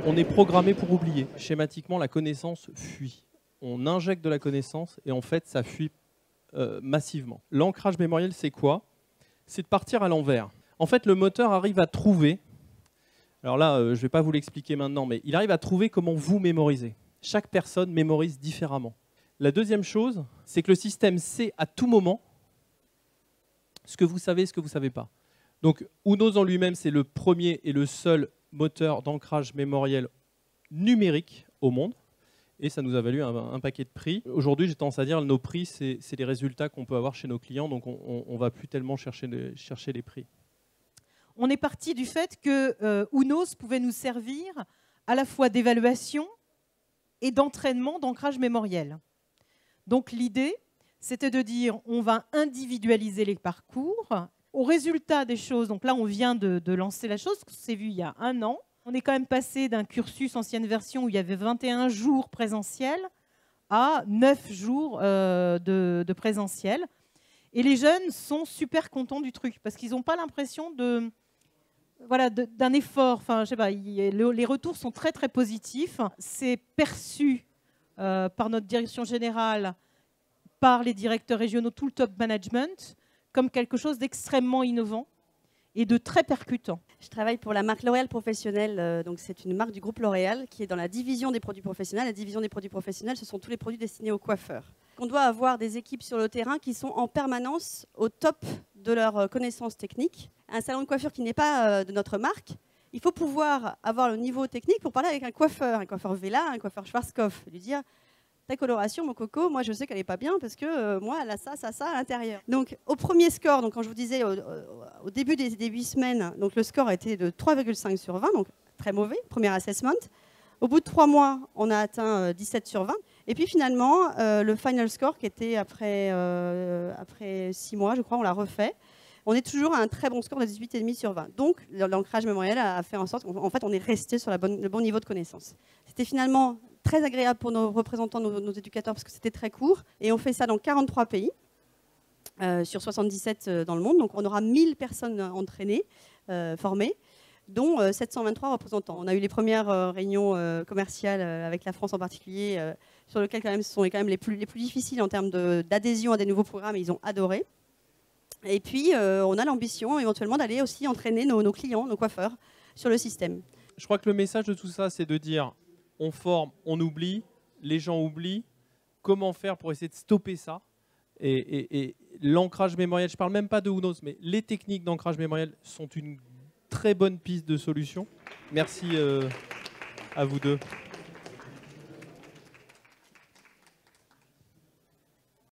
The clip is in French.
On est programmé pour oublier. Schématiquement, la connaissance fuit. On injecte de la connaissance et en fait, ça fuit massivement. L'ancrage mémoriel, c'est quoi? C'est de partir à l'envers. En fait, le moteur arrive à trouver, alors là, je ne vais pas vous l'expliquer maintenant, mais il arrive à trouver comment vous mémorisez. Chaque personne mémorise différemment. La deuxième chose, c'est que le système sait à tout moment ce que vous savez et ce que vous ne savez pas. Donc, Unos en lui-même, c'est le premier et le seul moteur d'ancrage mémoriel numérique au monde. Et ça nous a valu un paquet de prix. Aujourd'hui, j'ai tendance à dire que nos prix, c'est les résultats qu'on peut avoir chez nos clients. Donc, on ne va plus tellement chercher les prix. On est parti du fait que Unos pouvait nous servir à la fois d'évaluation et d'entraînement d'ancrage mémoriel. Donc, l'idée, c'était de dire on va individualiser les parcours. Au résultat des choses, donc là, on vient de lancer la chose, c'est vu il y a 1 an. On est quand même passé d'un cursus ancienne version où il y avait 21 jours présentiels à 9 jours de présentiel. Et les jeunes sont super contents du truc parce qu'ils n'ont pas l'impression d'un effort. Enfin, je sais pas, les retours sont très très positifs. C'est perçu par notre direction générale, par les directeurs régionaux, tout le top management, comme quelque chose d'extrêmement innovant et de très percutant. Je travaille pour la marque L'Oréal Professionnel. Donc c'est une marque du groupe L'Oréal qui est dans la division des produits professionnels. La division des produits professionnels, ce sont tous les produits destinés aux coiffeurs. On doit avoir des équipes sur le terrain qui sont en permanence au top de leurs connaissances techniques. Un salon de coiffure qui n'est pas de notre marque, il faut pouvoir avoir le niveau technique pour parler avec un coiffeur Vela, un coiffeur Schwarzkopf, lui dire ta coloration, mon coco, moi je sais qu'elle n'est pas bien parce que moi elle a ça à l'intérieur. Donc au premier score, donc quand je vous disais au début des 8 semaines, donc le score était de 3,5 sur 20, donc très mauvais, premier assessment. Au bout de 3 mois, on a atteint 17 sur 20. Et puis finalement, le final score qui était après 6 mois, je crois, on l'a refait. On est toujours à un très bon score de 18,5 sur 20. Donc l'ancrage mémoriel a fait en sorte qu'en fait on est resté sur le bon niveau de connaissance. C'était finalement très agréable pour nos représentants, nos éducateurs, parce que c'était très court. Et on fait ça dans 43 pays, sur 77 dans le monde. Donc on aura 1000 personnes entraînées, formées, dont 723 représentants. On a eu les premières réunions commerciales avec la France en particulier, sur lesquelles quand même, ce sont quand même les plus difficiles en termes d'adhésion à des nouveaux programmes, et ils ont adoré. Et puis on a l'ambition éventuellement d'aller aussi entraîner nos clients, nos coiffeurs, sur le système. Je crois que le message de tout ça, c'est de dire on forme, on oublie, les gens oublient. Comment faire pour essayer de stopper ça? Et l'ancrage mémoriel, je ne parle même pas de Unos, mais les techniques d'ancrage mémoriel sont une très bonne piste de solution. Merci à vous deux.